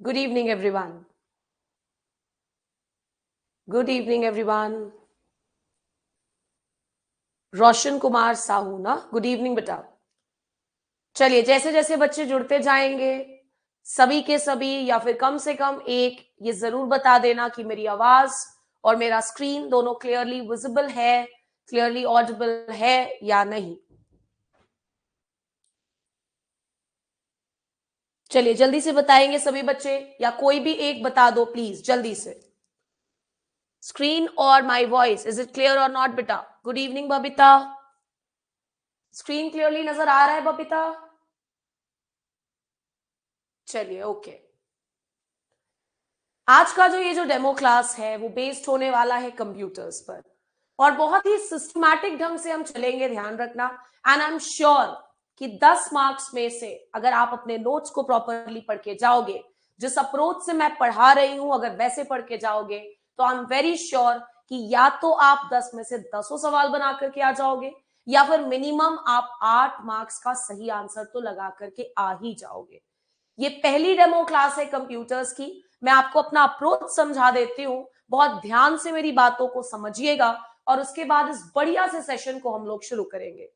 Good evening, everyone. Good evening, everyone. Roshan Kumar Sahu ना, good evening बेटा। चलिए, जैसे जैसे बच्चे जुड़ते जाएंगे, सभी के सभी या फिर कम से कम एक ये जरूर बता देना कि मेरी आवाज और मेरा स्क्रीन दोनों क्लियरली विजिबल है, क्लियरली ऑडिबल है या नहीं। चलिए, जल्दी से बताएंगे सभी बच्चे, या कोई भी एक बता दो प्लीज जल्दी से। स्क्रीन और my voice, is it clear और नॉट बेटा? Good evening Babita. Screen clearly नजर आ रहा है बबीता? चलिए, ओके। आज का जो ये जो डेमो क्लास है वो बेस्ड होने वाला है कंप्यूटर्स पर, और बहुत ही सिस्टमैटिक ढंग से हम चलेंगे, ध्यान रखना। एंड आई एम श्योर कि 10 मार्क्स में से अगर आप अपने नोट्स को प्रॉपरली पढ़ के जाओगे, जिस अप्रोच से मैं पढ़ा रही हूं अगर वैसे पढ़ के जाओगे, तो आई एम वेरी श्योर कि या तो आप 10 में से 10 सवाल बना करके आ जाओगे, या फिर मिनिमम आप 8 मार्क्स का सही आंसर तो लगा करके आ ही जाओगे। ये पहली डेमो क्लास है कंप्यूटर्स की। मैं आपको अपना अप्रोच समझा देती हूँ, बहुत ध्यान से मेरी बातों को समझिएगा, और उसके बाद इस बढ़िया से सेशन को हम लोग शुरू करेंगे।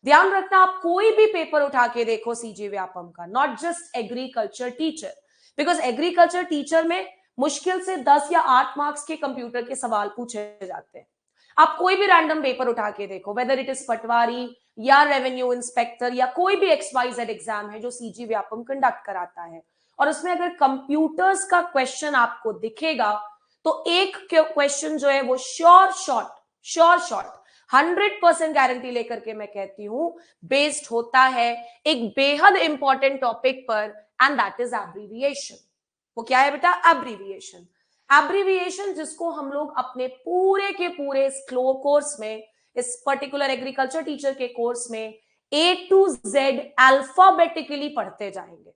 ध्यान रखना, आप कोई भी पेपर उठा के देखो सीजी व्यापम का, not just agriculture teacher, because agriculture teacher में मुश्किल से 10 या 8 मार्क्स के कंप्यूटर के सवाल पूछे जाते हैं। आप कोई भी रैंडम पेपर उठा के देखो, वेदर इट इज पटवारी या रेवेन्यू इंस्पेक्टर या कोई भी XYZ एग्जाम है जो सीजी व्यापम कंडक्ट कराता है, और उसमें अगर कंप्यूटर्स का क्वेश्चन आपको दिखेगा, तो एक क्वेश्चन जो है वो श्योर शॉर्ट 100% गारंटी लेकर के मैं कहती हूं बेस्ड होता है एक बेहद इंपॉर्टेंट टॉपिक पर, एंड दैट इज एब्रीविएशन। वो क्या है बेटा? एब्रीविएशन। एब्रीविएशन जिसको हम लोग अपने पूरे के पूरे इस कोर्स में, इस पर्टिकुलर एग्रीकल्चर टीचर के कोर्स में A to Z अल्फाबेटिकली पढ़ते जाएंगे।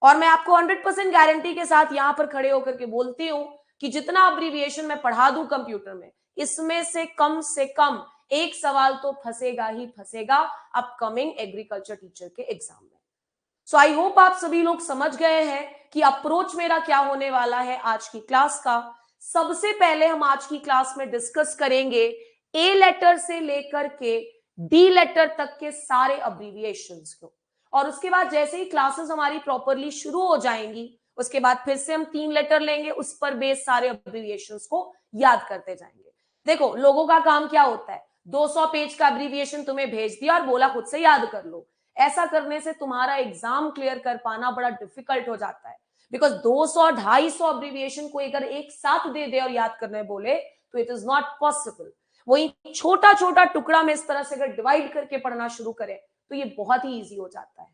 और मैं आपको 100% गारंटी के साथ यहां पर खड़े होकर के बोलती हूं कि जितना अब्रीविएशन मैं पढ़ा दूं कंप्यूटर में, इसमें से कम एक सवाल तो फंसेगा ही फंसेगा अपकमिंग एग्रीकल्चर टीचर के एग्जाम में। सो आई होप आप सभी लोग समझ गए हैं कि अप्रोच मेरा क्या होने वाला है आज की क्लास का। सबसे पहले हम आज की क्लास में डिस्कस करेंगे ए लेटर से लेकर के डी लेटर तक के सारे अब्रीविएशंस को, और उसके बाद जैसे ही क्लासेस हमारी प्रॉपरली शुरू हो जाएंगी, उसके बाद फिर से हम 3 लेटर लेंगे, उस पर बेस सारे अब्रीविएशंस को याद करते जाएंगे। देखो, लोगों का काम क्या होता है, 200 पेज का अब्रीविएशन तुम्हें भेज दिया और बोला खुद से याद कर लो। ऐसा करने से तुम्हारा एग्जाम क्लियर कर पाना बड़ा डिफिकल्ट हो जाता है, बिकॉज 200-250 अब्रीविएशन को अगर एक साथ दे दे और याद करने बोले तो इट इज नॉट पॉसिबल। वही छोटा छोटा टुकड़ा में इस तरह से अगर डिवाइड करके पढ़ना शुरू करें तो ये बहुत ही इजी हो जाता है।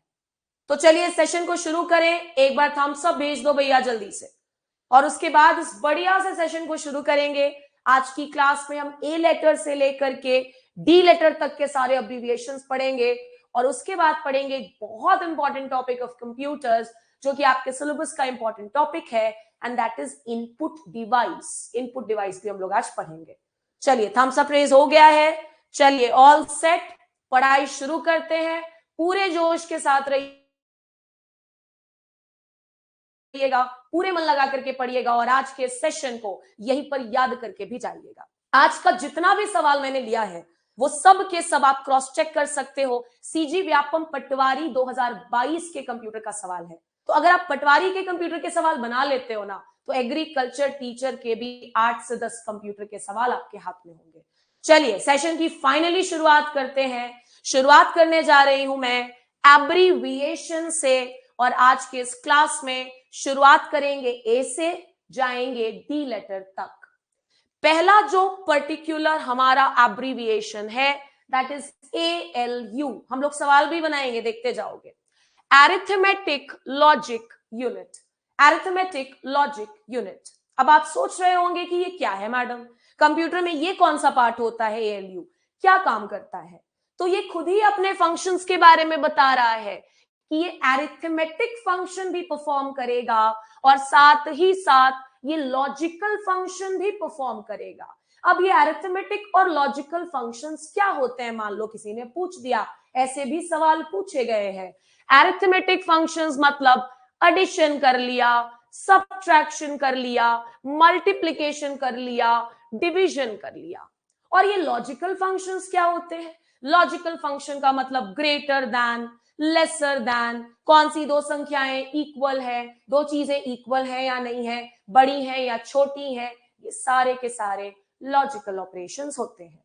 तो चलिए सेशन को शुरू करें। एक बार थम्स अप भेज दो भैया जल्दी से, और उसके बाद इस बढ़िया से सेशन को शुरू करेंगे। आज की क्लास में हम ए लेटर से लेकर के डी लेटर तक के सारे अब्रीविएशंस पढ़ेंगे, और उसके बाद पढ़ेंगे एक बहुत इंपॉर्टेंट टॉपिक ऑफ कंप्यूटर्स, जो कि आपके सिलेबस का इंपॉर्टेंट टॉपिक है, and that is input device. Input device भी हम लोग आज पढ़ेंगे। चलिए, थम्स अप रेज हो गया है। चलिए, ऑल सेट, पढ़ाई शुरू करते हैं। पूरे जोश के साथ रहिएगा, पूरे मन लगा करके पढ़िएगा, और आज के सेशन को यहीं पर याद करके भी जाइएगा। आज का जितना भी सवाल मैंने लिया है वो सब के सब आप क्रॉस चेक कर सकते हो। सीजी व्यापम पटवारी 2022 के कंप्यूटर का सवाल है, तो अगर आप पटवारी के कंप्यूटर के सवाल बना लेते हो ना, तो एग्रीकल्चर टीचर के भी 8 से 10 कंप्यूटर के सवाल आपके हाथ में होंगे। चलिए, सेशन की फाइनली शुरुआत करते हैं। शुरुआत करने जा रही हूं मैं एब्रीविएशन से, और आज के इस क्लास में शुरुआत करेंगे ए से, जाएंगे डी लेटर तक। पहला जो पर्टिकुलर हमारा एब्रीविएशन है दैट इज ALU। हम लोग सवाल भी बनाएंगे, देखते जाओगे। Arithmetic logic unit. Arithmetic logic unit. अब आप सोच रहे होंगे कि ये क्या है मैडम, कंप्यूटर में ये कौन सा पार्ट होता है, ALU क्या काम करता है? तो ये खुद ही अपने फंक्शंस के बारे में बता रहा है कि ये अरिथमेटिक फंक्शन भी परफॉर्म करेगा, और साथ ही साथ ये लॉजिकल फंक्शन भी परफॉर्म करेगा। अब ये अरिथमेटिक और लॉजिकल फंक्शंस क्या होते हैं, मान लो किसी ने पूछ दिया, ऐसे भी सवाल पूछे गए हैं। अरिथमेटिक फंक्शंस मतलब एडिशन कर लिया, सब्ट्रैक्शन कर लिया, मल्टीप्लिकेशन कर लिया, डिवीजन कर लिया। और ये लॉजिकल फंक्शंस क्या होते हैं? लॉजिकल फंक्शन का मतलब ग्रेटर दैन, लेसर दैन, कौन सी दो संख्याएं इक्वल है, दो चीजें इक्वल है या नहीं है, बड़ी है या छोटी है, ये सारे के सारे लॉजिकल ऑपरेशंस होते हैं।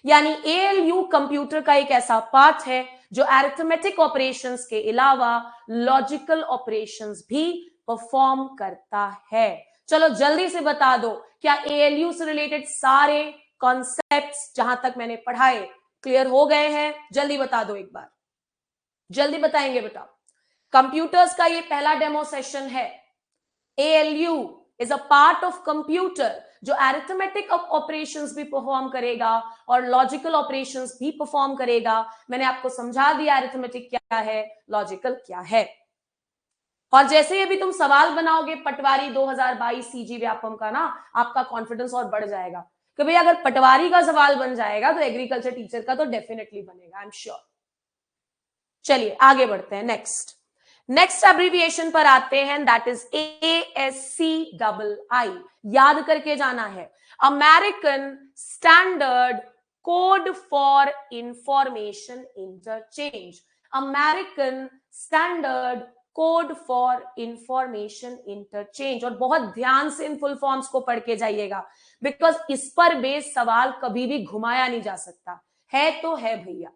यानी एएलयू कंप्यूटर का एक ऐसा पार्ट है जो अरिथमेटिक ऑपरेशंस के अलावा लॉजिकल ऑपरेशंस भी परफॉर्म करता है। चलो जल्दी से बता दो, क्या एएलयू से रिलेटेड सारे कॉन्सेप्ट्स जहां तक मैंने पढ़ाए क्लियर हो गए हैं? जल्दी बता दो एक बार, जल्दी बताएंगे बेटा। कंप्यूटर्स का ये पहला डेमो सेशन है। ALU is a part of computer जो अरिथमेटिक ऑपरेशंस भी परफॉर्म करेगा और लॉजिकल ऑपरेशंस भी परफॉर्म करेगा। मैंने आपको समझा दिया अरिथमेटिक क्या है, लॉजिकल क्या है। और जैसे ही अभी तुम सवाल बनाओगे पटवारी 2022 सीजी व्यापम का ना, आपका कॉन्फिडेंस और बढ़ जाएगा कि भाई अगर पटवारी का सवाल बन जाएगा तो एग्रीकल्चर टीचर का तो डेफिनेटली बनेगा, आई एम श्योर। चलिए आगे बढ़ते हैं। नेक्स्ट एब्रिविएशन पर आते हैं, दैट इज ASCII। याद करके जाना है, American standard code for information interchange. American standard code for information interchange. और बहुत ध्यान से इन फुल फॉर्म्स को पढ़ के जाइएगा, बिकॉज इस पर बेस्ड सवाल कभी भी घुमाया नहीं जा सकता है, तो है भैया।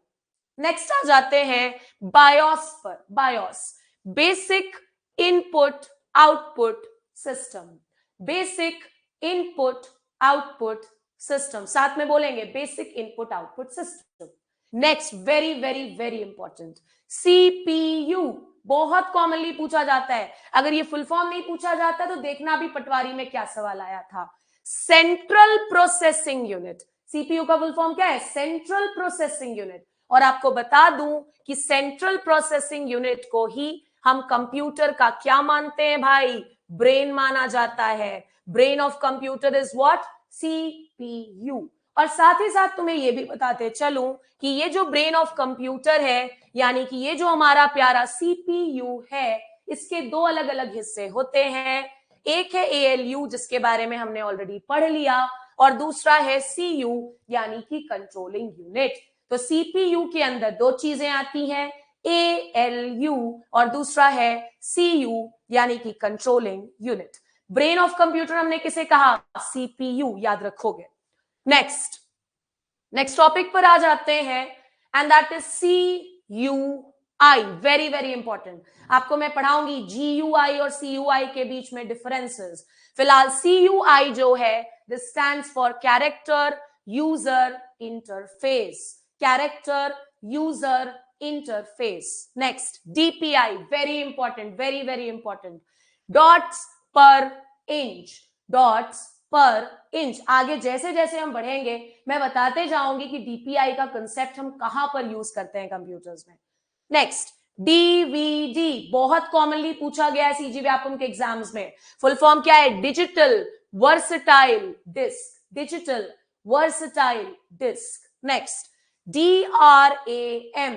नेक्स्ट आ जाते हैं बायोस पर। BIOS, basic input output system. Basic input output system, साथ में बोलेंगे basic input output system. Next very very very important, CPU. बहुत कॉमनली पूछा जाता है, अगर ये फुल फॉर्म नहीं पूछा जाता तो देखना भी पटवारी में क्या सवाल आया था। Central processing unit. सीपीयू का फुल फॉर्म क्या है? Central processing unit. और आपको बता दूं कि सेंट्रल प्रोसेसिंग यूनिट को ही हम कंप्यूटर का क्या मानते हैं भाई? ब्रेन माना जाता है। Brain of computer is what? CPU. और साथ ही साथ तुम्हें यह भी बताते चलूं कि ये जो ब्रेन ऑफ कंप्यूटर है, यानी कि ये जो हमारा प्यारा सीपीयू है, इसके दो अलग अलग हिस्से होते हैं। एक है एएलयू जिसके बारे में हमने ऑलरेडी पढ़ लिया, और दूसरा है सीयू यानी कि कंट्रोलिंग यूनिट। तो सीपीयू के अंदर दो चीजें आती हैं, एएलयू और दूसरा है सीयू यानी कि controlling unit. Brain of computer हमने किसे कहा? सीपीयू, याद रखोगे। नेक्स्ट टॉपिक पर आ जाते हैं, and that is CUI. Very very important. आपको मैं पढ़ाऊंगी जीयूआई और सीयूआई के बीच में डिफरेंसेस। फिलहाल सीयूआई जो है, this stands for character user interface. Character user interface. Next DPI, very important, very very important, dots पर इंच। डॉट्स पर इंच। आगे जैसे जैसे हम बढ़ेंगे मैं बताते जाऊंगी कि डीपीआई का कंसेप्ट हम कहां पर यूज करते हैं कंप्यूटर्स में। नेक्स्ट डीवीडी, बहुत कॉमनली पूछा गया है सीजी व्यापम के एग्जाम्स में। फुल फॉर्म क्या है? Digital versatile disc. Digital versatile disc. Next DRAM,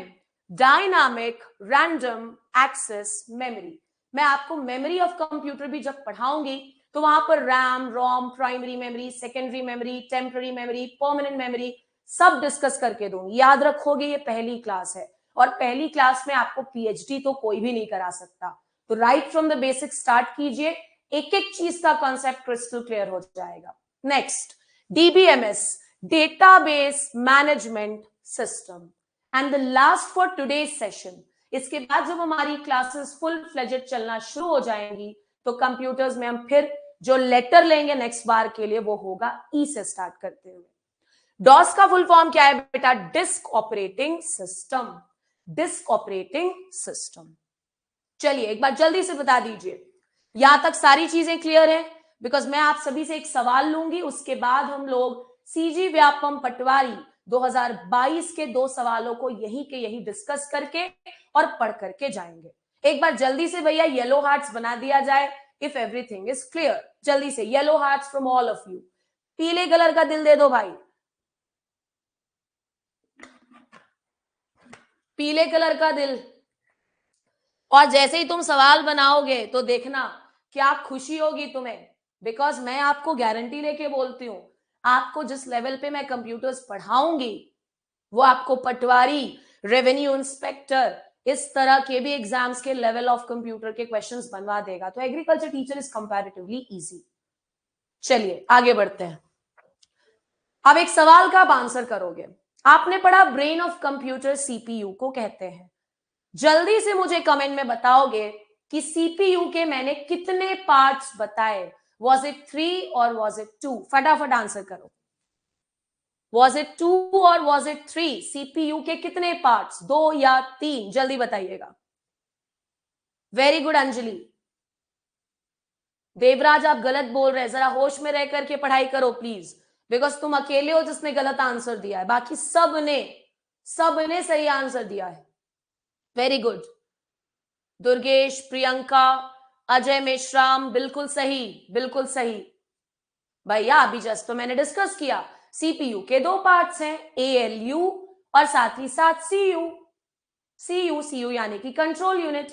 dynamic random access memory. मैं आपको मेमोरी ऑफ कंप्यूटर भी जब पढ़ाऊंगी तो वहां पर RAM, ROM, primary memory, secondary memory, temporary memory, permanent memory सब डिस्कस करके दूंगी। याद रखोगे ये पहली क्लास है, और पहली क्लास में आपको पीएचडी तो कोई भी नहीं करा सकता। तो right from the basic start कीजिए, एक एक चीज का कॉन्सेप्ट क्रिस्टल क्लियर हो जाएगा। Next DBMS, database management system. And the last for today session, इसके बाद जब हमारी क्लासेस फुल फ्लेजेड चलना शुरू हो जाएंगी तो कंप्यूटर्स में हम फिर जो लेटर लेंगे नेक्स्ट बार के लिए वो होगा ई से स्टार्ट करते हुए। डॉस का फुल फॉर्म क्या है बेटा? Disk operating system. Disk operating system. चलिए एक बार जल्दी से बता दीजिए, यहां तक सारी चीजें क्लियर है? बिकॉज मैं आप सभी से एक सवाल लूंगी, उसके बाद हम लोग सीजी व्यापम पटवारी 2022 के दो सवालों को यही के यही डिस्कस करके और पढ़ करके जाएंगे। एक बार जल्दी से भैया येलो हार्ट्स बना दिया जाए इफ एवरीथिंग इज क्लियर। जल्दी से yellow hearts from all of you. पीले कलर का दिल दे दो भाई, पीले कलर का दिल। और जैसे ही तुम सवाल बनाओगे तो देखना क्या खुशी होगी तुम्हें, बिकॉज मैं आपको गारंटी लेके बोलती हूं, आपको जिस लेवल पे मैं कंप्यूटर्स पढ़ाऊंगी वो आपको पटवारी, रेवेन्यू इंस्पेक्टर, इस तरह के भी एग्जाम्स के लेवल ऑफ कंप्यूटर के क्वेश्चंस बनवा देगा। तो agriculture teacher is comparatively easy. चलिए आगे बढ़ते हैं। अब एक सवाल का आप आंसर करोगे। आपने पढ़ा ब्रेन ऑफ कंप्यूटर सीपीयू को कहते हैं। जल्दी से मुझे कमेंट में बताओगे कि सीपीयू के मैंने कितने पार्ट्स बताए। वॉज इट 3 और वॉज इट 2? फटाफट आंसर करो। वॉज इट 2 और वॉज इट 3? सीपीयू के कितने पार्ट्स, 2 या 3? जल्दी बताइएगा। Very good Anjali. देवराज आप गलत बोल रहे हैं, जरा होश में रह करके पढ़ाई करो प्लीज, बिकॉज तुम अकेले हो जिसने गलत आंसर दिया है, बाकी सबने सही आंसर दिया है। Very good. दुर्गेश, प्रियंका, अजय मेश्राम, बिल्कुल सही, बिल्कुल सही। भैया अभी जस्ट तो मैंने डिस्कस किया, सीपीयू के 2 पार्ट्स हैं, एएलयू और साथ ही साथ सीयू। सीयू यानी कि कंट्रोल यूनिट,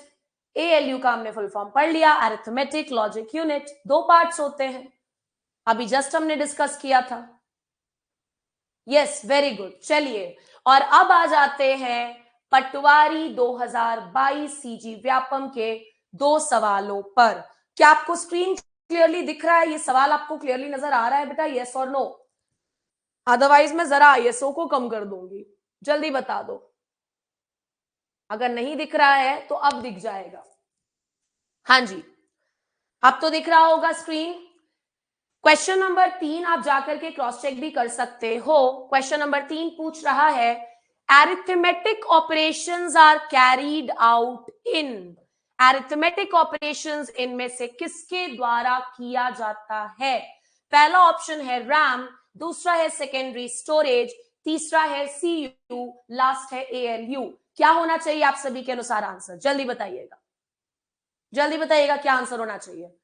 एएलयू का हमने फुल फॉर्म पढ़ लिया, अरिथमेटिक लॉजिक यूनिट। 2 पार्ट्स होते हैं, अभी जस्ट हमने डिस्कस किया था। Yes, very good. चलिए, और अब आ जाते हैं पटवारी 2022 सीजी व्यापम के 2 सवालों पर। क्या आपको स्क्रीन क्लियरली दिख रहा है? ये सवाल आपको क्लियरली नजर आ रहा है बेटा, यस और नो? अदरवाइज मैं जरा आईएसओ को कम कर दूंगी, जल्दी बता दो। अगर नहीं दिख रहा है तो अब दिख जाएगा। हाँ जी, अब तो दिख रहा होगा स्क्रीन। क्वेश्चन नंबर 3 आप जाकर के क्रॉस चेक भी कर सकते हो। क्वेश्चन नंबर 3 पूछ रहा है, arithmetic operations are carried out in. Arithmetic operations इनमें से किसके द्वारा किया जाता है? पहला ऑप्शन है रैम, दूसरा है सेकेंडरी स्टोरेज, तीसरा है सीयू, लास्ट है एएलयू। क्या होना चाहिए आप सभी के अनुसार आंसर? जल्दी बताइएगा, जल्दी बताइएगा क्या आंसर होना चाहिए।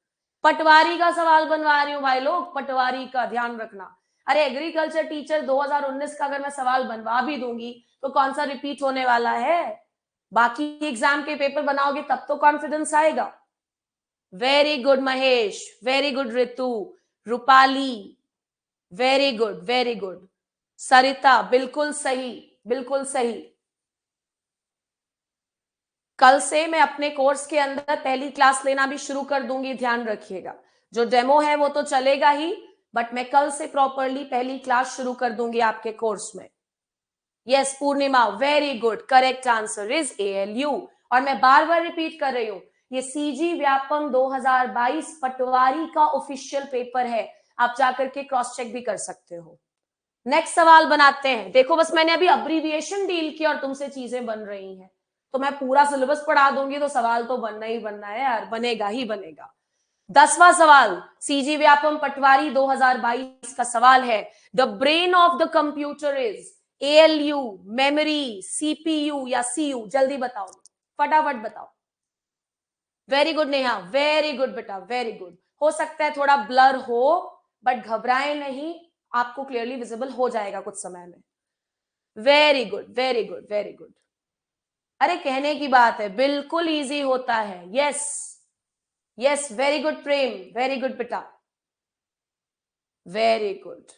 पटवारी का सवाल बनवा रही हूं भाई लोग, पटवारी का ध्यान रखना। अरे एग्रीकल्चर टीचर 2019 का अगर मैं सवाल बनवा भी दूंगी तो कौन सा रिपीट होने वाला है? बाकी एग्जाम के पेपर बनाओगे तब तो कॉन्फिडेंस आएगा। Very good Mahesh, very good Ritu, Rupali, very good, very good. Sarita, बिल्कुल सही, बिल्कुल सही। कल से मैं अपने कोर्स के अंदर पहली क्लास लेना भी शुरू कर दूंगी, ध्यान रखिएगा। जो डेमो है वो तो चलेगा ही, बट मैं कल से प्रॉपरली पहली क्लास शुरू कर दूंगी आपके कोर्स में। Yes Purnima, very good, correct answer is ALU. और मैं बार बार रिपीट कर रही हूं, ये सीजी व्यापम 2022 पटवारी का ऑफिशियल पेपर है, आप जाकर के क्रॉस चेक भी कर सकते हो। नेक्स्ट सवाल बनाते हैं। देखो बस मैंने अभी अब्रीविएशन डील किया और तुमसे चीजें बन रही हैं, तो मैं पूरा सिलेबस पढ़ा दूंगी तो सवाल तो बनना ही बनना है यार, बनेगा ही बनेगा। 10वां सवाल सीजी व्यापम पटवारी 2022 का सवाल है, the brain of the computer is ALU, memory, CPU या सीयू? जल्दी बताओ, फटाफट बताओ। Very good Neha, very good बेटा, वेरी गुड। हो सकता है थोड़ा ब्लर हो, बट घबराए नहीं, आपको क्लियरली विजिबल हो जाएगा कुछ समय में। Very good, very good, very good. अरे कहने की बात है, बिल्कुल इजी होता है। यस यस, वेरी गुड प्रेम, वेरी गुड बेटा, वेरी गुड।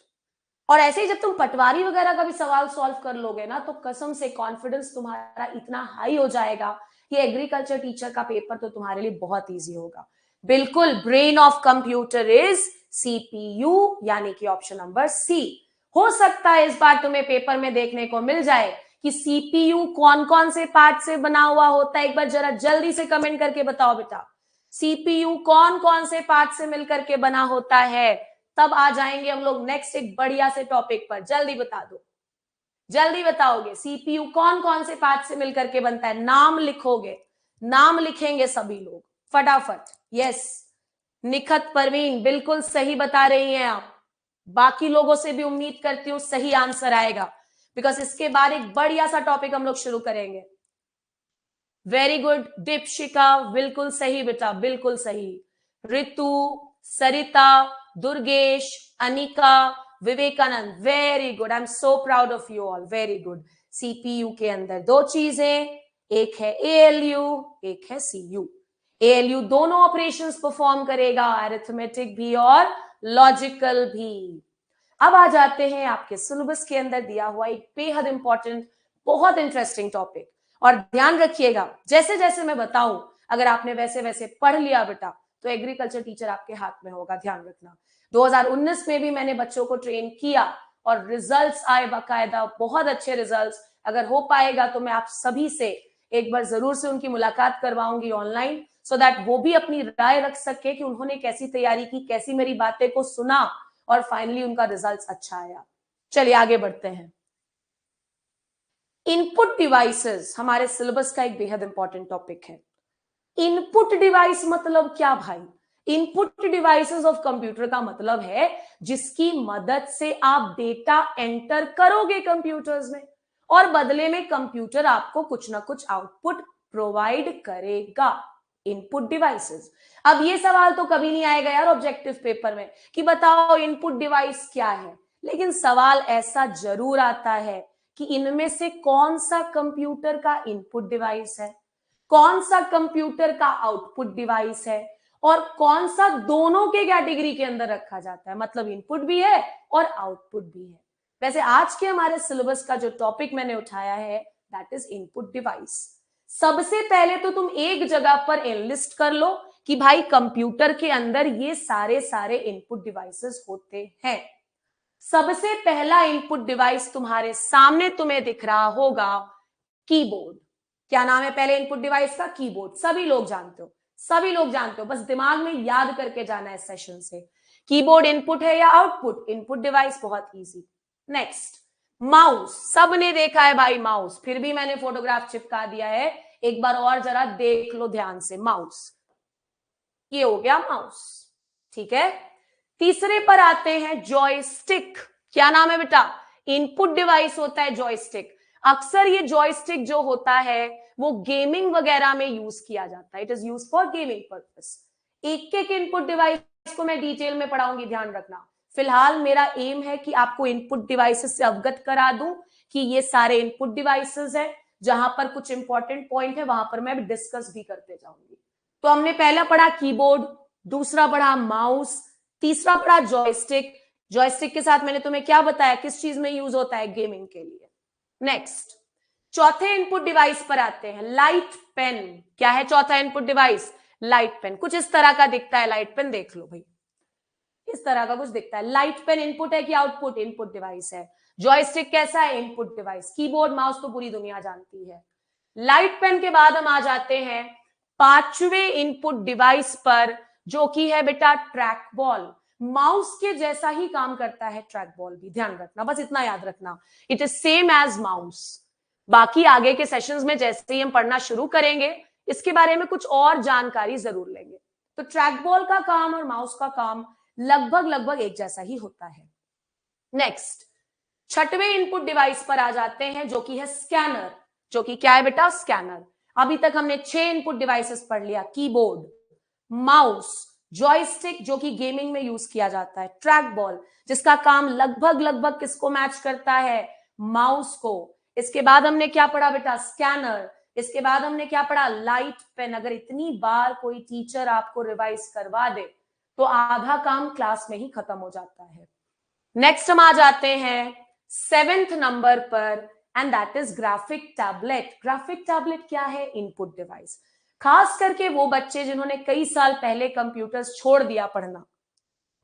और ऐसे ही जब तुम पटवारी वगैरह का भी सवाल सॉल्व कर लोगे ना, तो कसम से कॉन्फिडेंस तुम्हारा इतना हाई हो जाएगा कि एग्रीकल्चर टीचर का पेपर तो तुम्हारे लिए बहुत इजी होगा। बिल्कुल, brain of computer is CPU, यानी कि ऑप्शन नंबर सी। हो सकता है इस बार तुम्हें पेपर में देखने को मिल जाए कि सीपीयू कौन कौन से पार्ट से बना हुआ होता है। एक बार जरा जल्दी से कमेंट करके बताओ बेटा, सीपीयू कौन कौन से पार्ट से मिलकर के बना होता है। तब आ जाएंगे हम लोग नेक्स्ट एक बढ़िया से टॉपिक पर। जल्दी बता दो, जल्दी बताओगे सीपीयू कौन कौन से पार्ट से मिलकर के बनता है? नाम लिखोगे, नाम लिखेंगे सभी लोग फटाफट। यस निखत परवीन, बिल्कुल सही बता रही हैं आप। बाकी लोगों से भी उम्मीद करती हूं सही आंसर आएगा, बिकॉज इसके बाद एक बढ़िया सा टॉपिक हम लोग शुरू करेंगे। वेरी गुड दीपशिका, बिल्कुल सही बेटा, बिल्कुल सही। Ritu, Sarita, Durgesh, Anika, Vivekanand, very good. I am so proud of you all, very good. CPU के अंदर 2 चीजें, एक है एएलयू, एक है सीयू। ALU दोनों ऑपरेशंस परफॉर्म करेगा, अरिथमेटिक भी और लॉजिकल भी। अब आ जाते हैं आपके सिलेबस के अंदर दिया हुआ एक बेहद इंपॉर्टेंट, बहुत इंटरेस्टिंग टॉपिक। और ध्यान रखिएगा, जैसे जैसे मैं बताऊं, अगर आपने वैसे वैसे पढ़ लिया बेटा, तो एग्रीकल्चर टीचर आपके हाथ में होगा, ध्यान रखना। 2019 में भी मैंने बच्चों को ट्रेन किया और रिजल्ट्स आए बाकायदा, बहुत अच्छे रिजल्ट्स। अगर हो पाएगा तो मैं आप सभी से एक बार जरूर से उनकी मुलाकात करवाऊंगी ऑनलाइन, सो दैट वो भी अपनी राय रख सके कि उन्होंने कैसी तैयारी की, कैसी मेरी बातें को सुना और फाइनली उनका रिजल्ट अच्छा आया। चलिए आगे बढ़ते हैं। इनपुट डिवाइसेस हमारे सिलेबस का एक बेहद इंपॉर्टेंट टॉपिक है। इनपुट डिवाइस मतलब क्या भाई? इनपुट डिवाइसेस ऑफ कंप्यूटर का मतलब है जिसकी मदद से आप डेटा एंटर करोगे कंप्यूटर्स में, और बदले में कंप्यूटर आपको कुछ ना कुछ आउटपुट प्रोवाइड करेगा। Input devices. अब ये सवाल तो कभी नहीं आएगा यार ऑब्जेक्टिव पेपर में कि बताओ इनपुट डिवाइस क्या है, लेकिन सवाल ऐसा जरूर आता है कि इनमें से कौन सा कंप्यूटर का इनपुट डिवाइस है, कौन सा कंप्यूटर का आउटपुट डिवाइस है, और कौन सा दोनों के कैटेगरी के अंदर रखा जाता है, मतलब इनपुट भी है और आउटपुट भी है। वैसे आज के हमारे सिलेबस का जो टॉपिक मैंने उठाया है दैट इज इनपुट डिवाइस। सबसे पहले तो तुम एक जगह पर एनलिस्ट कर लो कि भाई कंप्यूटर के अंदर ये सारे इनपुट डिवाइसेस होते हैं। सबसे पहला इनपुट डिवाइस तुम्हारे सामने तुम्हें दिख रहा होगा, कीबोर्ड। क्या नाम है पहले इनपुट डिवाइस का? कीबोर्ड। सभी लोग जानते हो, सभी लोग जानते हो, बस दिमाग में याद करके जाना है सेशन से। कीबोर्ड इनपुट है या आउटपुट? इनपुट डिवाइस, बहुत इजी। Next, mouse. सबने देखा है भाई माउस, फिर भी मैंने फोटोग्राफ चिपका दिया है, एक बार और जरा देख लो ध्यान से। माउस, ये हो गया माउस, ठीक है। तीसरे पर आते हैं जॉयस्टिक। क्या नाम है बेटा? इनपुट डिवाइस होता है जॉयस्टिक। अक्सर ये जॉयस्टिक जो होता है वो गेमिंग वगैरह में यूज किया जाता है, it is use for gaming purpose. एक एक इनपुट डिवाइस को मैं डिटेल में पढ़ाऊंगी, ध्यान रखना। फिलहाल मेरा एम है कि आपको इनपुट डिवाइसेस से अवगत करा दूं कि ये सारे इनपुट डिवाइसेस है, जहां पर कुछ इंपॉर्टेंट पॉइंट है वहां पर मैं डिस्कस भी करते जाऊंगी। तो हमने पहला पढ़ा कीबोर्ड, दूसरा पढ़ा माउस, तीसरा पढ़ा जॉयस्टिक। जॉयस्टिक के साथ मैंने तुम्हें क्या बताया, किस चीज में यूज होता है? गेमिंग के लिए। नेक्स्ट, चौथे इनपुट डिवाइस पर आते हैं, लाइट पेन। क्या है चौथा इनपुट डिवाइस? Light pen. कुछ इस तरह का दिखता है लाइट पेन, देख लो भाई, इस तरह का कुछ दिखता है। लाइट पेन इनपुट है कि आउटपुट? इनपुट डिवाइस है। जॉयस्टिक कैसा है? Input device. कीबोर्ड माउस तो पूरी दुनिया जानती है। लाइट पेन के बाद हम आ जाते हैं पांचवें इनपुट डिवाइस पर, जो कि है बेटा ट्रैक बॉल। माउस के जैसा ही काम करता है ट्रैक बॉल भी, ध्यान रखना, बस इतना याद रखना, it is same as mouse. बाकी आगे के सेशंस में जैसे ही हम पढ़ना शुरू करेंगे इसके बारे में कुछ और जानकारी जरूर लेंगे। तो ट्रैक बॉल का काम और माउस का काम लगभग लगभग एक जैसा ही होता है। नेक्स्ट, छठवें इनपुट डिवाइस पर आ जाते हैं, जो कि है स्कैनर। जो कि क्या है बेटा? स्कैनर। अभी तक हमने 6 इनपुट डिवाइसेस पढ़ लिया, कीबोर्ड, माउस, जॉयस्टिक जो कि गेमिंग में यूज किया जाता है, ट्रैक बॉल जिसका काम लगभग लगभग किसको मैच करता है? माउस को। इसके बाद हमने क्या पढ़ा बेटा? स्कैनर। इसके बाद हमने क्या पढ़ा? Light pen. अगर इतनी बार कोई टीचर आपको रिवाइज करवा दे तो आधा काम क्लास में ही खत्म हो जाता है। नेक्स्ट हम आ जाते हैं 7th नंबर पर, and that is graphic tablet. Graphic tablet क्या है? Input device. खास करके वो बच्चे जिन्होंने कई साल पहले कंप्यूटर्स छोड़ दिया पढ़ना,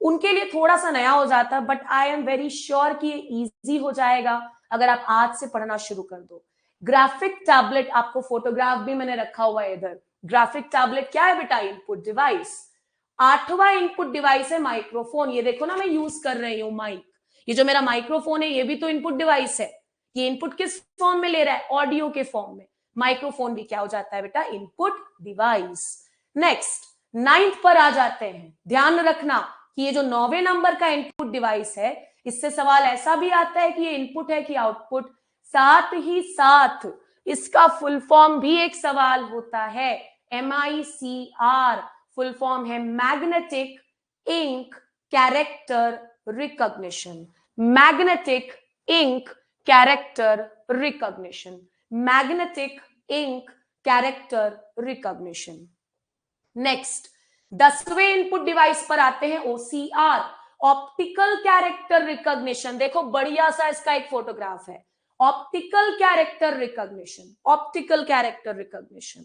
उनके लिए थोड़ा सा नया हो जाता, but I am very sure कि ये इजी हो जाएगा अगर आप आज से पढ़ना शुरू कर दो। ग्राफिक टैबलेट, आपको फोटोग्राफ भी मैंने रखा हुआ है इधर। ग्राफिक टैबलेट क्या है बेटा? Input device. 8वां इनपुट डिवाइस है माइक्रोफोन। ये देखो ना, मैं यूज कर रही हूं माइक, ये जो मेरा माइक्रोफोन है ये भी तो इनपुट डिवाइस है। ये इनपुट किस फॉर्म में ले रहा है? ऑडियो के फॉर्म में। माइक्रोफोन भी क्या हो जाता है बेटा? Input device. नेक्स्ट, 9th पर आ जाते हैं। ध्यान रखना कि ये जो 9वें नंबर का इनपुट डिवाइस है, इससे सवाल ऐसा भी आता है कि ये इनपुट है कि आउटपुट। साथ ही साथ इसका फुल फॉर्म भी एक सवाल होता है, MICR। फुल फॉर्म है magnetic ink character recognition. Magnetic ink character recognition. Magnetic ink character recognition. Next 10वें इनपुट डिवाइस पर आते हैं OCR, ऑप्टिकल कैरेक्टर रिकॉग्निशन। देखो बढ़िया सा इसका एक फोटोग्राफ है, optical character recognition, optical character recognition,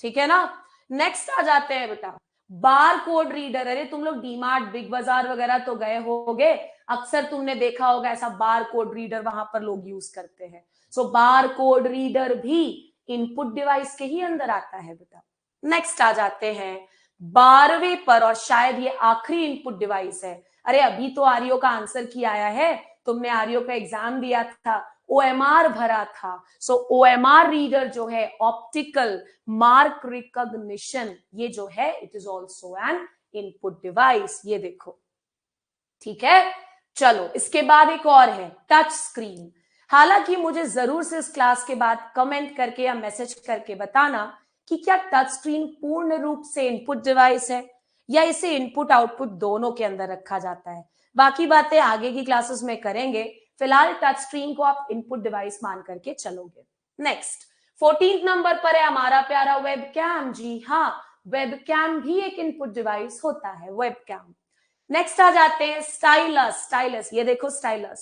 ठीक है ना। नेक्स्ट आ जाते हैं बेटा बार कोड रीडर। अरे तुम लोग डीमार्ट, बिग बाजार वगैरह तो गए होगे, अक्सर तुमने देखा होगा ऐसा बार कोड रीडर वहां पर लोग यूज करते हैं। सो बार कोड रीडर भी इनपुट डिवाइस के ही अंदर आता है बेटा। नेक्स्ट आ जाते हैं 12वें पर, और शायद ये आखिरी इनपुट डिवाइस है। अरे अभी तो आर्यो का आंसर की आया है, तुमने आर्यो का एग्जाम दिया था, OMR भरा था। सो OMR रीडर जो है, ऑप्टिकल मार्क रिकॉग्निशन, ये जो है it is also an input device. ये देखो, ठीक है। चलो इसके बाद एक और है टच स्क्रीन। हालांकि मुझे जरूर से इस क्लास के बाद कमेंट करके या मैसेज करके बताना कि क्या टच स्क्रीन पूर्ण रूप से इनपुट डिवाइस है या इसे इनपुट आउटपुट दोनों के अंदर रखा जाता है। बाकी बातें आगे की क्लासेस में करेंगे, फिलहाल टच स्क्रीन को आप इनपुट डिवाइस मान करके चलोगे। नेक्स्ट 14 नंबर पर है हमारा प्यारा वेबकैम। जी हाँ, वेबकैम भी एक इनपुट डिवाइस होता है, वेबकैम। नेक्स्ट आ जाते हैं स्टाइलस। स्टाइलस, ये देखो स्टाइलस,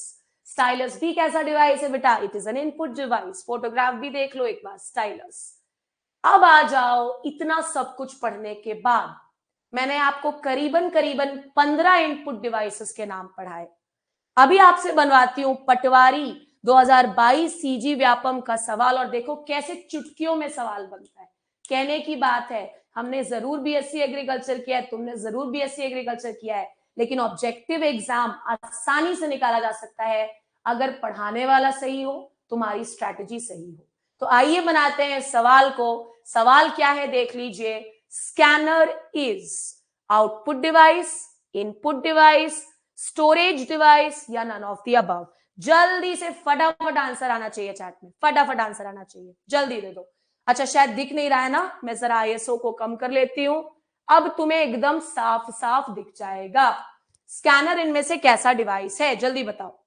स्टाइलस भी कैसा डिवाइस है बेटा, it is an input device. Photograph भी देख लो एक बार, स्टाइलस। अब आ जाओ, इतना सब कुछ पढ़ने के बाद मैंने आपको करीबन 15 इनपुट डिवाइसेस के नाम पढ़ाए। अभी आपसे बनवाती हूं पटवारी 2022 सीजी व्यापम का सवाल, और देखो कैसे चुटकियों में सवाल बनता है। कहने की बात है, हमने जरूर बीएससी एग्रीकल्चर किया है, तुमने जरूर बीएससी एग्रीकल्चर किया है, लेकिन ऑब्जेक्टिव एग्जाम आसानी से निकाला जा सकता है अगर पढ़ाने वाला सही हो, तुम्हारी स्ट्रैटेजी सही हो। तो आइए बनाते हैं सवाल को। सवाल क्या है देख लीजिए, scanner is output device, input device, storage device या नन ऑफ द अबव। जल्दी से फटाफट आंसर आना चाहिए चैट में, फटाफट आंसर आना चाहिए, जल्दी दे दो। अच्छा शायद दिख नहीं रहा है ना, मैं जरा ISO को कम कर लेती हूं, अब तुम्हें एकदम साफ साफ दिख जाएगा। स्कैनर इनमें से कैसा डिवाइस है, जल्दी बताओ।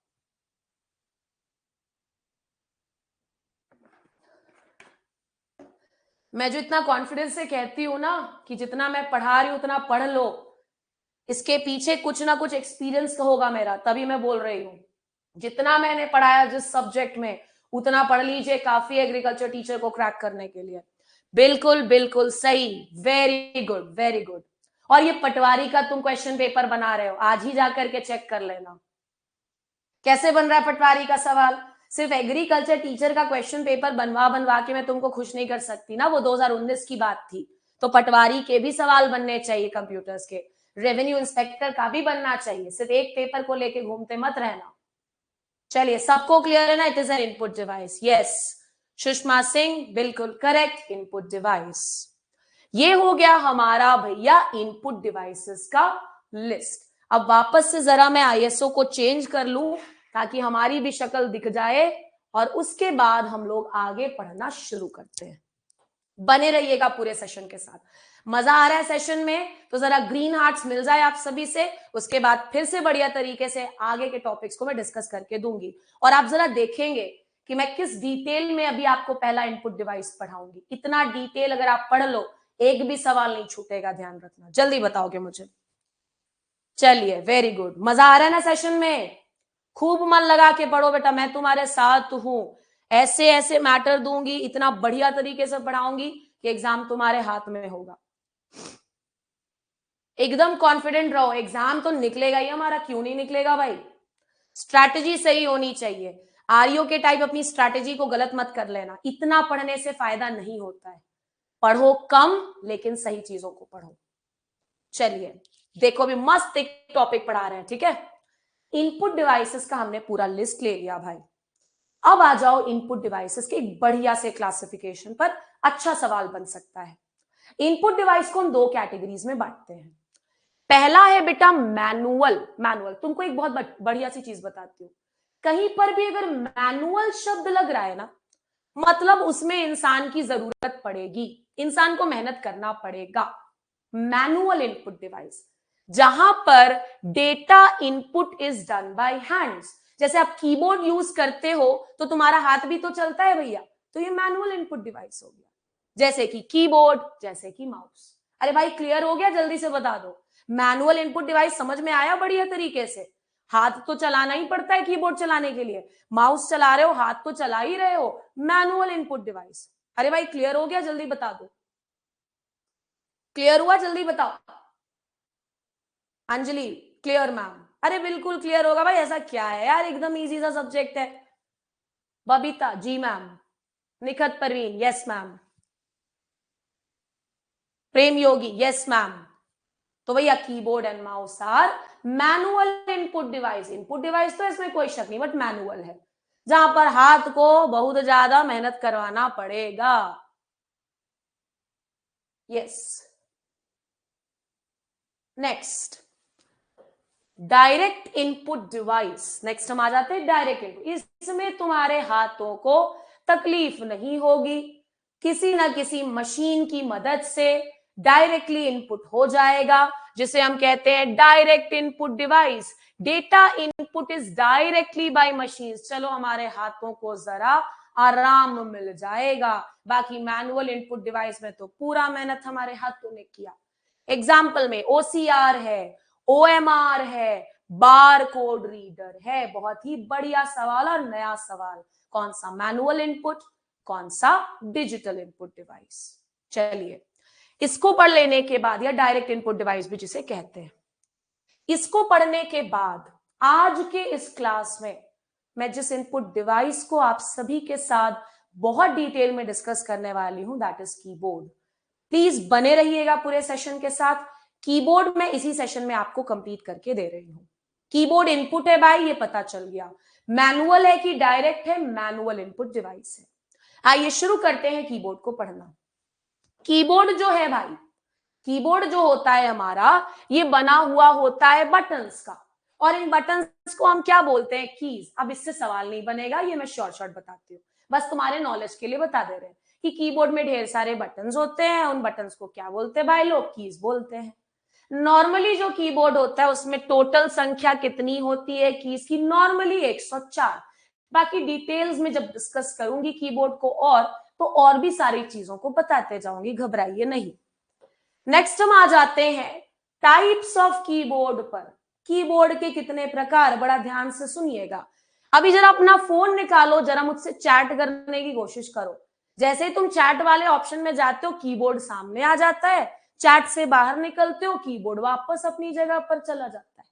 मैं जो इतना कॉन्फिडेंस से कहती हूं ना कि जितना मैं पढ़ा रही हूं उतना पढ़ लो, इसके पीछे कुछ ना कुछ एक्सपीरियंस होगा मेरा, तभी मैं बोल रही हूं। जितना मैंने पढ़ाया जिस सब्जेक्ट में, उतना पढ़ लीजिए, काफी एग्रीकल्चर टीचर को क्रैक करने के लिए। बिल्कुल बिल्कुल सही, वेरी गुड वेरी गुड। और ये पटवारी का तुम क्वेश्चन पेपर बना रहे हो, आज ही जाकर के चेक कर लेना कैसे बन रहा है पटवारी का सवाल। सिर्फ एग्रीकल्चर टीचर का क्वेश्चन पेपर बनवा के मैं तुमको खुश नहीं कर सकती ना, वो 2019 की बात थी। तो पटवारी के भी सवाल बनने चाहिए कंप्यूटर्स के, रेवेन्यू इंस्पेक्टर का भी बनना चाहिए, सिर्फ एक पेपर को लेके घूमते मत रहना। चलिए सबको क्लियर है ना, it is an input device. Yes Sushma Singh, बिल्कुल करेक्ट, इनपुट डिवाइस। ये हो गया हमारा भैया इनपुट डिवाइसेस का लिस्ट। अब वापस से जरा मैं ISO को चेंज कर लूं ताकि हमारी भी शक्ल दिख जाए, और उसके बाद हम लोग आगे पढ़ना शुरू करते हैं। बने रहिएगा पूरे सेशन के साथ, मजा आ रहा है सेशन में तो जरा ग्रीन हार्ट्स मिल जाए आप सभी से, उसके बाद फिर से बढ़िया तरीके से आगे के टॉपिक्स को मैं डिस्कस करके दूंगी। और आप जरा देखेंगे कि मैं किस डिटेल में अभी आपको पहला इनपुट डिवाइस पढ़ाऊंगी। इतना डिटेल अगर आप पढ़ लो, एक भी सवाल नहीं छूटेगा, ध्यान रखना। जल्दी बताओगे मुझे। चलिए वेरी गुड, मजा आ रहा है ना सेशन में, खूब मन लगा के पढ़ो बेटा, मैं तुम्हारे साथ हूं। ऐसे ऐसे मैटर दूंगी, इतना बढ़िया तरीके से पढ़ाऊंगी कि एग्जाम तुम्हारे हाथ में होगा। एकदम कॉन्फिडेंट रहो, एग्जाम तो निकलेगा ही हमारा, क्यों नहीं निकलेगा भाई। स्ट्रैटेजी सही होनी चाहिए। आर्यो के टाइप अपनी स्ट्रैटेजी को गलत मत कर लेना, इतना पढ़ने से फायदा नहीं होता है। पढ़ो कम लेकिन सही चीजों को पढ़ो। चलिए देखो अभी मस्त एक टॉपिक पढ़ा रहे हैं, ठीक है। इनपुट डिवाइसेस का हमने पूरा लिस्ट ले लिया भाई। अब आ जाओ इनपुट डिवाइसेस के एक बढ़िया से क्लासिफिकेशन पर, अच्छा सवाल बन सकता है। इनपुट डिवाइस को हम दो कैटेगरीज में बांटते हैं। पहला है बेटा मैनुअल। मैनुअल, तुमको एक बहुत बढ़िया सी चीज बताती हूँ, कहीं पर भी अगर मैनुअल शब्द लग रहा है ना, मतलब उसमें इंसान की जरूरत पड़ेगी, इंसान को मेहनत करना पड़ेगा। मैनुअल इनपुट डिवाइस, जहां पर data input is done by hands. जैसे आप कीबोर्ड यूज करते हो तो तुम्हारा हाथ भी तो चलता है भैया, तो ये मैनुअल इनपुट डिवाइस हो गया। जैसे कि कीबोर्ड, जैसे कि माउस। अरे भाई क्लियर हो गया, जल्दी से बता दो। मैनुअल इनपुट डिवाइस समझ में आया बढ़िया तरीके से? हाथ तो चलाना ही पड़ता है कीबोर्ड चलाने के लिए, माउस चला रहे हो, हाथ तो चला ही रहे हो। मैनुअल इनपुट डिवाइस, अरे भाई क्लियर हो गया, जल्दी बता दो। क्लियर हुआ, जल्दी बताओ। अंजलि क्लियर मैम, अरे बिल्कुल क्लियर होगा भाई, ऐसा क्या है यार, एकदम इजी सा सब्जेक्ट है। Babita ji ma'am. Nikhat Parveen yes ma'am. Prem Yogi yes ma'am. तो भैया keyboard and mouse are manual input device. Input device तो इसमें कोई शक नहीं, बट मैनुअल है, जहां पर हाथ को बहुत ज्यादा मेहनत करवाना पड़ेगा। Yes. Next direct input device. Next हम आ जाते हैं डायरेक्ट इनपुट। इसमें तुम्हारे हाथों को तकलीफ नहीं होगी, किसी ना किसी मशीन की मदद से डायरेक्टली इनपुट हो जाएगा, जिसे हम कहते हैं direct input device. Data input is directly by machine. चलो हमारे हाथों को जरा आराम मिल जाएगा। बाकी मैनुअल इनपुट डिवाइस में तो पूरा मेहनत हमारे हाथों ने किया। एग्जाम्पल में OCR है, OMR है, बार कोड रीडर है। बहुत ही बढ़िया सवाल और नया सवाल। कौन सा मैनुअल इनपुट, कौन सा डिजिटल इनपुट डिवाइस? चलिए इसको पढ़ लेने के बाद, या डायरेक्ट इनपुट डिवाइस भी जिसे कहते हैं, इसको पढ़ने के बाद आज के इस क्लास में मैं जिस इनपुट डिवाइस को आप सभी के साथ बहुत डिटेल में डिस्कस करने वाली हूं, दैट इज कीबोर्ड। प्लीज बने रहिएगा पूरे सेशन के साथ। कीबोर्ड में इसी सेशन में आपको कंप्लीट करके दे रही हूं। कीबोर्ड इनपुट है भाई, ये पता चल गया। मैनुअल है कि डायरेक्ट है? मैनुअल इनपुट डिवाइस है। आइए शुरू करते हैं कीबोर्ड को पढ़ना। कीबोर्ड जो है भाई, कीबोर्ड जो होता है हमारा, ये बना हुआ होता है बटन्स का, और इन बटन्स को हम क्या बोलते हैं? कीज। अब इससे सवाल नहीं बनेगा, ये मैं शॉर्ट बताती हूँ, बस तुम्हारे नॉलेज के लिए बता दे रहे हैं कि कीबोर्ड में ढेर सारे बटन्स होते हैं। उन बटन्स को क्या बोलते हैं भाई लोग? कीज बोलते हैं। नॉर्मली जो कीबोर्ड होता है उसमें टोटल संख्या कितनी होती है कीज की? नॉर्मली 104। बाकी डिटेल्स में जब डिस्कस करूंगी कीबोर्ड को और भी सारी चीजों को बताते जाऊंगी, घबराइए नहीं। नेक्स्ट हम आ जाते हैं टाइप्स ऑफ कीबोर्ड पर। कीबोर्ड के कितने प्रकार, बड़ा ध्यान से सुनिएगा। अभी जरा अपना फोन निकालो, जरा मुझसे चैट करने की कोशिश करो। जैसे ही तुम चैट वाले ऑप्शन में जाते हो, कीबोर्ड सामने आ जाता है। चैट से बाहर निकलते हो, कीबोर्ड वापस अपनी जगह पर चला जाता है।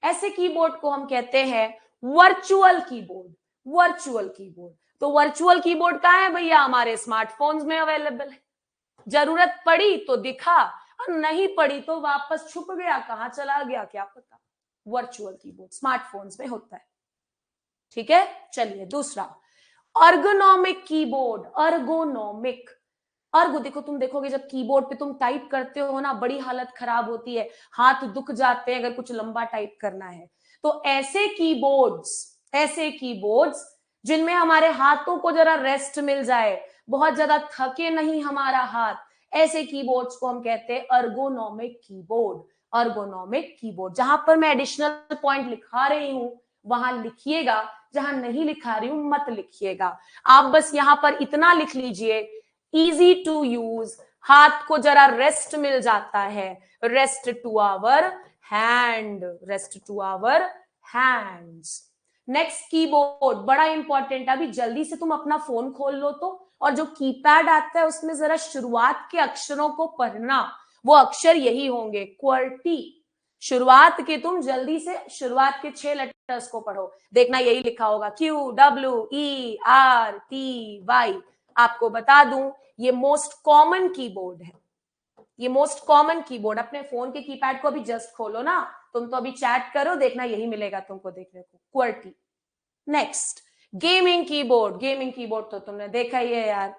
ऐसे कीबोर्ड को हम कहते हैं वर्चुअल कीबोर्ड। वर्चुअल कीबोर्ड, तो वर्चुअल कीबोर्ड कहाँ है भैया? हमारे स्मार्टफोन्स में अवेलेबल है। जरूरत पड़ी तो दिखा, और नहीं पड़ी तो वापस छुप गया, कहां चला गया क्या पता। वर्चुअल कीबोर्ड स्मार्टफोन्स में होता है। ठीक है, चलिए दूसरा अर्गोनॉमिक कीबोर्ड। अर्गोनॉमिक, अर्गो, देखो तुम देखोगे जब कीबोर्ड पे तुम टाइप करते हो ना, बड़ी हालत खराब होती है, हाथ दुख जाते हैं अगर कुछ लंबा टाइप करना है। तो ऐसे कीबोर्ड्स जिनमें हमारे हाथों को जरा रेस्ट मिल जाए, बहुत ज्यादा थके नहीं हमारा हाथ, ऐसे कीबोर्ड्स को हम कहते हैं अर्गोनॉमिक कीबोर्ड। अर्गोनॉमिक कीबोर्ड, जहां पर मैं एडिशनल पॉइंट लिखा रही हूं वहां लिखिएगा, जहां नहीं लिखा रही हूं मत लिखिएगा। आप बस यहां पर इतना लिख लीजिए, इजी टू यूज, हाथ को जरा रेस्ट मिल जाता है, rest to our hand, rest to our hands. Next keyboard बड़ा इंपॉर्टेंट। अभी जल्दी से तुम अपना फोन खोल लो तो, और जो कीपैड आता है उसमें जरा शुरुआत के अक्षरों को पढ़ना। वो अक्षर यही होंगे, क्वर्टी। शुरुआत के तुम जल्दी से शुरुआत के 6 लेटर्स को पढ़ो, देखना यही लिखा होगा, QWERTY। आपको बता दूं ये मोस्ट कॉमन कीबोर्ड है। ये मोस्ट कॉमन कीबोर्ड, अपने फोन के कीपैड को अभी जस्ट खोलो ना, तुम तो अभी चैट करो, देखना यही मिलेगा तुमको देखने को, QWERTY. Next gaming keyboard. Gaming keyboard तो तुमने देखा ही है यार।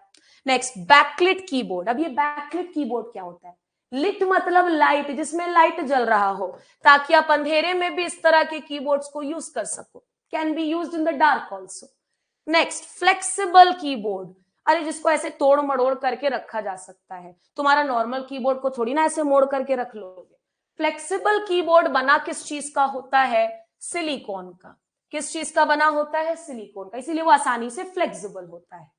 Next backlit keyboard. अब ये बैकलिट कीबोर्ड क्या होता है? लिट मतलब लाइट, जिसमें लाइट जल रहा हो, ताकि आप अंधेरे में भी इस तरह के कीबोर्ड्स को यूज कर सको। Can be used in the dark also. Next flexible keyboard. अरे जिसको ऐसे तोड़ मड़ोड़ करके रखा जा सकता है, तुम्हारा नॉर्मल कीबोर्ड को थोड़ी ना ऐसे मोड़ करके रख लोगे। फ्लेक्सिबल कीबोर्ड बना किस चीज का होता है? सिलिकॉन का। किस चीज का बना होता है? सिलिकॉन का, इसीलिए वो आसानी से फ्लेक्सिबल होता है।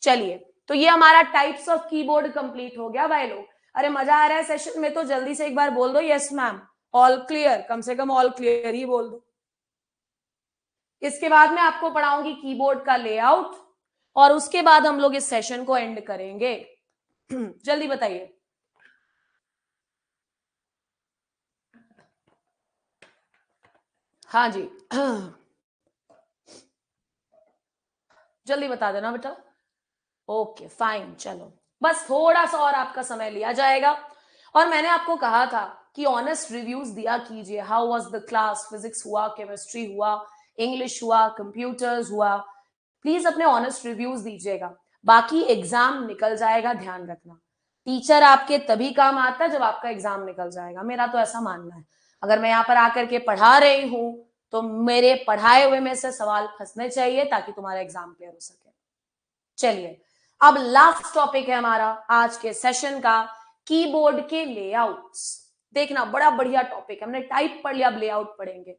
चलिए, तो ये हमारा टाइप्स ऑफ कीबोर्ड कंप्लीट हो गया भाई लोग। अरे मजा आ रहा है सेशन में तो जल्दी से एक बार बोल दो यस मैम, ऑल क्लियर, कम से कम ऑल क्लियर ही बोल दो। इसके बाद मैं आपको पढ़ाऊंगी कीबोर्ड का लेआउट और उसके बाद हम लोग इस सेशन को एंड करेंगे। जल्दी बताइए। हाँ जी, जल्दी बता देना बेटा। ओके फाइन, चलो बस थोड़ा सा और आपका समय लिया जाएगा। और मैंने आपको कहा था कि ऑनेस्ट रिव्यूज दिया कीजिए। How was the class, physics हुआ, केमिस्ट्री हुआ, इंग्लिश हुआ, कंप्यूटर्स हुआ, प्लीज अपने ऑनेस्ट रिव्यूज दीजिएगा। बाकी एग्जाम निकल जाएगा, ध्यान रखना। टीचर आपके तभी काम आता है जब आपका एग्जाम निकल जाएगा, मेरा तो ऐसा मानना है। अगर मैं यहाँ पर आकर के पढ़ा रही हूं तो मेरे पढ़ाए हुए में से सवाल फंसने चाहिए ताकि तुम्हारा एग्जाम क्लियर हो सके। चलिए, अब लास्ट टॉपिक है हमारा आज के सेशन का, कीबोर्ड के लेआउट्स। देखना बड़ा बढ़िया टॉपिक है, हमने टाइप पढ़ लिया, अब लेआउट पढ़ेंगे।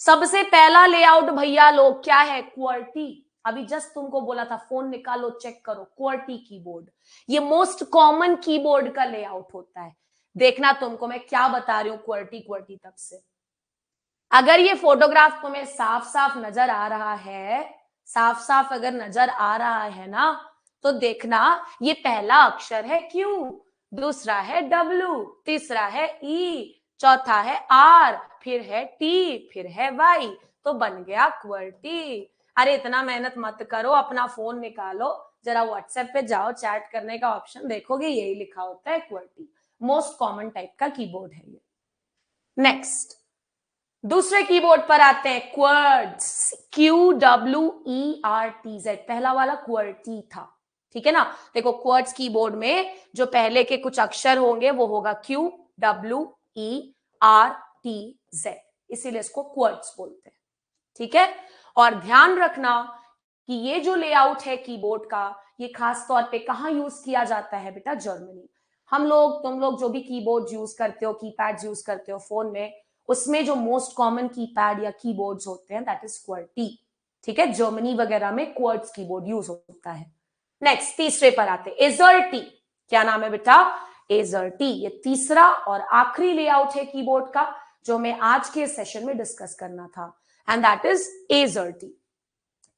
सबसे पहला लेआउट भैया लोग क्या है, क्वर्टी। अभी जस्ट तुमको बोला था फोन निकालो चेक करो, क्वर्टी कीबोर्ड, ये मोस्ट कॉमन कीबोर्ड का लेआउट होता है। देखना तुमको मैं क्या बता रही हूं क्वर्टी क्वर्टी तक से। अगर ये फोटोग्राफ तुम्हें साफ साफ नजर आ रहा है, साफ साफ अगर नजर आ रहा है ना, तो देखना ये पहला अक्षर है क्यू, दूसरा है डब्ल्यू, तीसरा है ई, चौथा है आर, फिर है टी, फिर है वाई, तो बन गया क्वर्टी। अरे इतना मेहनत मत करो, अपना फोन निकालो, जरा व्हाट्सएप पे जाओ, चैट करने का ऑप्शन देखोगे, यही लिखा होता है क्वर्टी। मोस्ट कॉमन टाइप का कीबोर्ड है ये। नेक्स्ट दूसरे कीबोर्ड पर आते हैं, क्वर्ट्स, QWERTZ, पहला वाला क्वर्टी था, ठीक है ना। देखो क्वर्ट्स कीबोर्ड में जो पहले के कुछ अक्षर होंगे वो होगा QWERTZ, इसीलिए इसको क्वर्ट्स बोलते हैं, ठीक है। और ध्यान रखना कि ये जो लेआउट है कीबोर्ड का, ये खास तौर पे कहां यूज किया जाता है बेटा, जर्मनी। हम लोग, तुम लोग जो भी कीबोर्ड यूज करते हो, कीपैड यूज करते हो फोन में, उसमें जो मोस्ट कॉमन कीपैड या कीबोर्ड्स होते हैं दैट इज क्वर्टी, ठीक है। जर्मनी वगैरह में क्वर्ट्स कीबोर्ड यूज होता है। नेक्स्ट तीसरे पर आते हैं, एजर्टी। क्या नाम है बेटा, एजर्टी। ये तीसरा और आखिरी लेआउट है कीबोर्ड का जो मैं आज के सेशन में डिस्कस करना था, एंड दैट इज एजर्टी।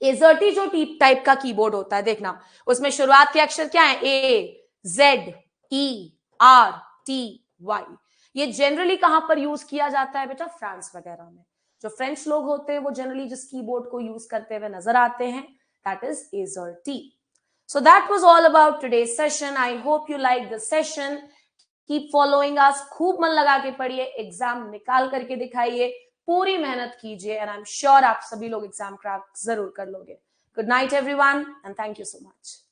एजर्टी जो टाइप का कीबोर्ड होता है, देखना उसमें शुरुआत के अक्षर क्या है, A, Z, E, R, T, Y. ये जनरली कहां पर यूज किया जाता है बेटा, फ्रांस वगैरह में। जो फ्रेंच लोग होते हैं वो जनरली जिस कीबोर्ड को यूज करते हुए नजर आते हैं, that is AZERTY. So that was all about today's session. I hope you liked the session. Keep following us. खूब मन लगा के पढ़िए, एग्जाम निकाल करके दिखाइए, पूरी मेहनत कीजिए, एंड आई एम श्योर आप सभी लोग एग्जाम क्रैक जरूर कर लोगे। Good night everyone and thank you so much.